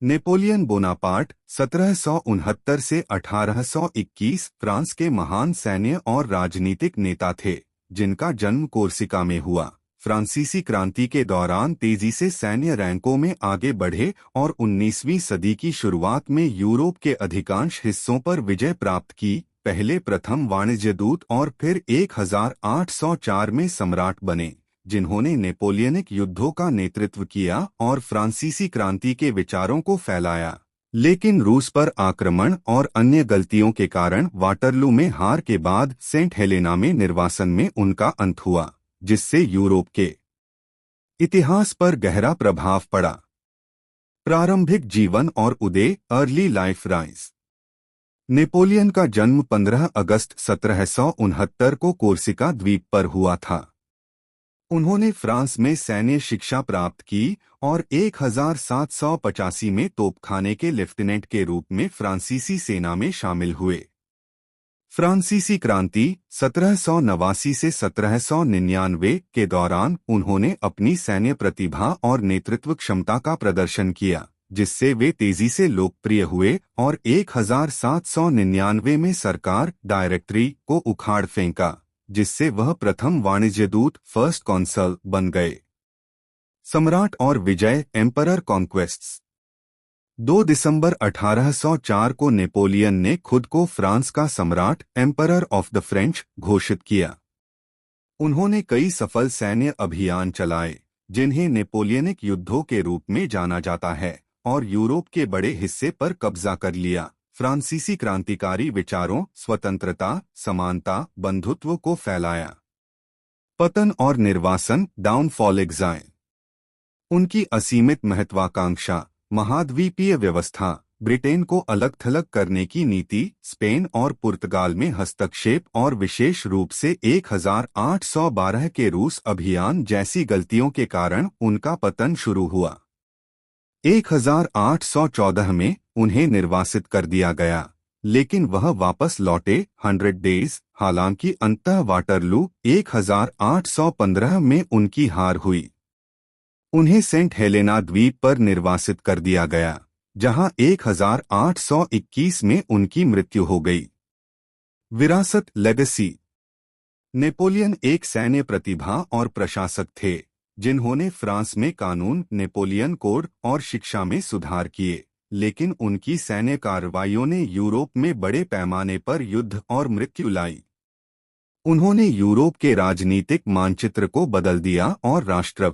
Napoleon Bonaparte 1769 से 1821 France के महान सैन्य और राजनीतिक नेता थे, जिनका जन्म कोर्सिका में हुआ। फ्रांसीसी क्रांति के दौरान तेजी से सैन्य रैंकों में आगे बढ़े और 19वीं सदी की शुरुआत में यूरोप के अधिकांश हिस्सों पर विजय प्राप्त की। पहले प्रथम वाणिज्य दूत और फिर 1804 में सम्राट बने, जिन्होंने नेपोलियनिक युद्धों का नेतृत्व किया और फ्रांसीसी क्रांति के विचारों को फैलाया। लेकिन रूस पर आक्रमण और अन्य गलतियों के कारण वाटरलू में हार के बाद सेंट हेलेना में निर्वासन में उनका अंत हुआ, जिससे यूरोप के इतिहास पर गहरा प्रभाव पड़ा। प्रारंभिक जीवन और उदय, अर्ली लाइफ राइज। नेपोलियन का जन्म 15 अगस्त 1769 को कोर्सिका द्वीप पर हुआ था। उन्होंने फ्रांस में सैन्य शिक्षा प्राप्त की और 1785 में तोपखाने के लेफ्टिनेंट के रूप में फ्रांसीसी सेना में शामिल हुए। फ्रांसीसी क्रांति 1789 से 1799 के दौरान उन्होंने अपनी सैन्य प्रतिभा और नेतृत्व क्षमता का प्रदर्शन किया, जिससे वे तेजी से लोकप्रिय हुए और 1799 में सरकार डायरेक्टरी को उखाड़ फेंका, जिससे वह प्रथम वाणिज्य दूत फर्स्ट कॉन्सल बन गए। सम्राट और विजय, एम्परर कॉन्क्वेस्ट्स। 2 दिसंबर 1804 को नेपोलियन ने खुद को फ्रांस का सम्राट, एम्परर ऑफ द फ्रेंच, घोषित किया। उन्होंने कई सफल सैन्य अभियान चलाए, जिन्हें नेपोलियनिक युद्धों के रूप में जाना जाता है, और यूरोप के बड़े हिस्से पर कब्जा कर लिया। फ्रांसीसी क्रांतिकारी विचारों, स्वतंत्रता, समानता, बंधुत्व को फैलाया। पतन और निर्वासन, डाउनफॉल, एग्जाइल। उनकी असीमित महत्वाकांक्षा, महाद्वीपीय व्यवस्था, ब्रिटेन को अलग थलग करने की नीति, स्पेन और पुर्तगाल में हस्तक्षेप और विशेष रूप से 1812 के रूस अभियान जैसी गलतियों के कारण उनका पतन शुरू हुआ। 1814 में उन्हें निर्वासित कर दिया गया, लेकिन वह वापस लौटे 100 डेज। हालांकि अंततः वाटरलू 1815 में उनकी हार हुई। उन्हें सेंट हेलेना द्वीप पर निर्वासित कर दिया गया, जहां 1821 में उनकी मृत्यु हो गई। विरासत, लेगेसी। नेपोलियन एक सैन्य प्रतिभा और प्रशासक थे, जिन्होंने फ्रांस में कानून, नेपोलियन कोड और शिक्षा में सुधार किए, लेकिन उनकी सैन्य कार्रवाइयों ने यूरोप में बड़े पैमाने पर युद्ध और मृत्यु लाई। उन्होंने यूरोप के राजनीतिक मानचित्र को बदल दिया और राष्ट्र